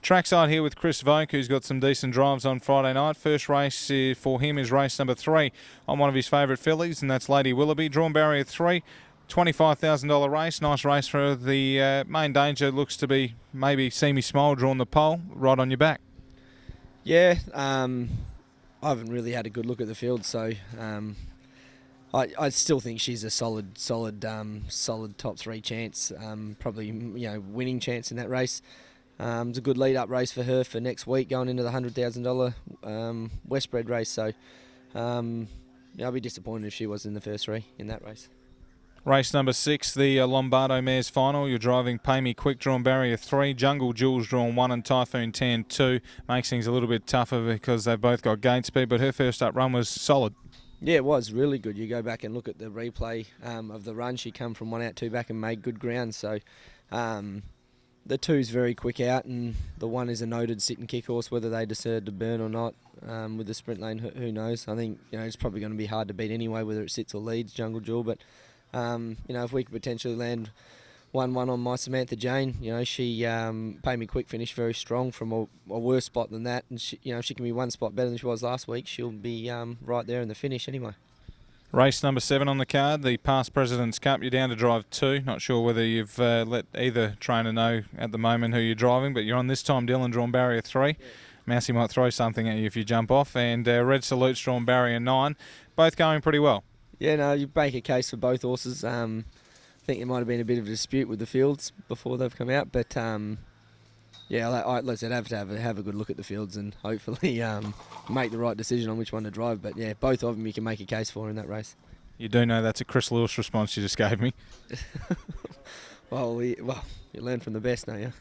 Trackside here with Chris Voak, who's got some decent drives on Friday night. First race for him is race number 3 on one of his favourite fillies, and that's Lady Willoughby. Drawn barrier 3, $25,000 race. Nice race for the main danger. Looks to be maybe See Me Smile drawn the pole right on your back. Yeah, I haven't really had a good look at the field, so I still think she's a solid top 3 chance. Probably winning chance in that race. It's a good lead-up race for her for next week, going into the $100,000 Westbred race. So I'll be disappointed if she was in the first 3 in that race. Race number 6, the Lombardo Mares Final. You're driving Pay Me Quick, drawn barrier 3, Jungle Jewels drawn 1, and Typhoon 10 2. Makes things a little bit tougher because they've both got gate speed, but her first up run was solid. Yeah, it was really good. You go back and look at the replay of the run. She come from 1 out, 2 back and made good ground. So the 2's very quick out, and the 1 is a noted sit and kick horse. Whether they decide to burn or not with the sprint lane, who knows? I think it's probably going to be hard to beat anyway, whether it sits or leads Jungle Jewel. But if we could potentially land 1-1 on my Samantha Jane, she Pay Me Quick finished very strong from a worse spot than that, and she, if she can be 1 spot better than she was last week, she'll be right there in the finish anyway. Race number 7 on the card, the Past President's Cup. You're down to drive 2. Not sure whether you've let either trainer know at the moment who you're driving, but you're on this time, Dylan, drawn barrier 3. Yeah. Mousy might throw something at you if you jump off, and Red Salute's drawn barrier 9. Both going pretty well. Yeah, no, you make a case for both horses. I think there might have been a bit of a dispute with the fields before they've come out, but let's have a good look at the fields and hopefully make the right decision on which one to drive. But yeah, both of them you can make a case for in that race. You do know that's a Chris Lewis response you just gave me. well, you learn from the best, don't you?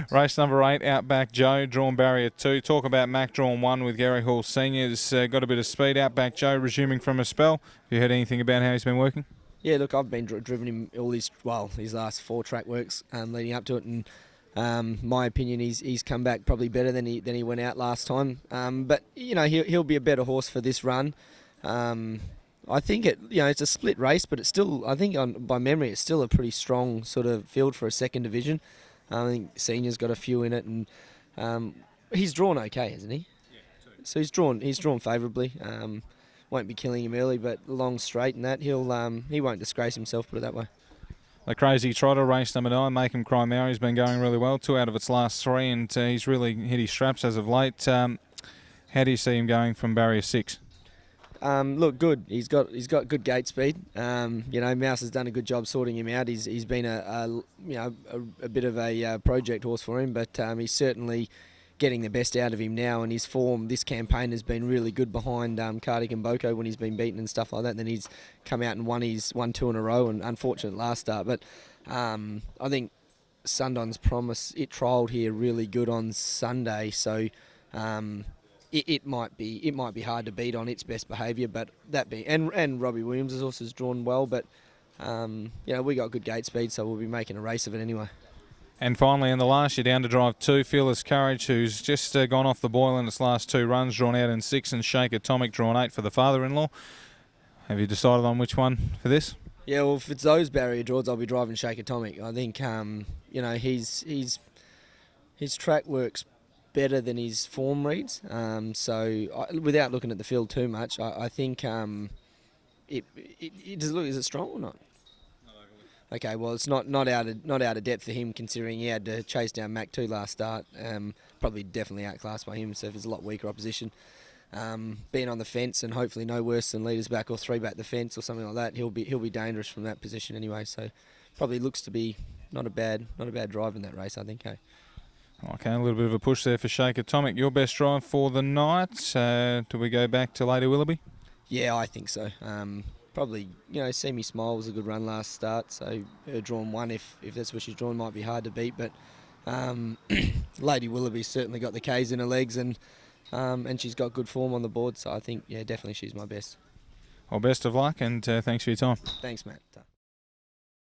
Race number 8, Outback Joe, drawn barrier 2. Talk about Mac drawn 1 with Gary Hall Senior. Has got a bit of speed. Outback Joe resuming from a spell. Have you heard anything about how he's been working? Yeah, look, I've been driven him all his last 4 track works leading up to it, and my opinion, he's come back probably better than he went out last time. But he'll be a better horse for this run. I think it's a split race, but it's still, I think by memory, it's still a pretty strong sort of field for a second division. I think Senior's got a few in it, and he's drawn okay, hasn't he? Yeah, 2. So he's drawn favourably. Won't be killing him early, but long straight and that he won't disgrace himself, put it that way. The Crazy Trotter, race number 9, Make 'Em Cry Mary's been going really well. 2 out of its last 3, and he's really hit his straps as of late. How do you see him going from barrier 6? Look, good. He's got good gate speed. Mouse has done a good job sorting him out. He's been a bit of a project horse for him, but he's certainly getting the best out of him now, and his form this campaign has been really good behind Kartik and Boko when he's been beaten and stuff like that. And then he's come out and won 2 in a row, and unfortunate last start. But I think Sundon's Promise, it trialled here really good on Sunday, so it might be hard to beat on its best behaviour. But that being and Robbie Williams has also drawn well, but we got good gate speed, so we'll be making a race of it anyway. And finally, in the last, you're down to drive 2, Fearless Courage, who's just gone off the boil in its last 2 runs, drawn out in 6, and Shake Atomic drawn 8 for the father-in-law. Have you decided on which one for this? Yeah, well, if it's those barrier draws, I'll be driving Shake Atomic. I think his track works better than his form reads. Without looking at the field too much, I think it does look. Is it strong or not? Okay, well, it's not out of depth for him, considering he had to chase down Mac 2 last start. Probably definitely outclassed by him, so if it's a lot weaker opposition. Being on the fence and hopefully no worse than leaders back or 3 back the fence or something like that, he'll be dangerous from that position anyway. So probably looks to be not a bad drive in that race, I think. Hey. Okay, a little bit of a push there for Shake Atomic. Your best drive for the night. Do we go back to Lady Willoughby? Yeah, I think so. Probably, See Me Smile was a good run last start, so her drawn 1, if that's what she's drawn, might be hard to beat. But Lady Willoughby's certainly got the K's in her legs, and she's got good form on the board, so I think, definitely she's my best. Well, best of luck, and thanks for your time. Thanks, Matt.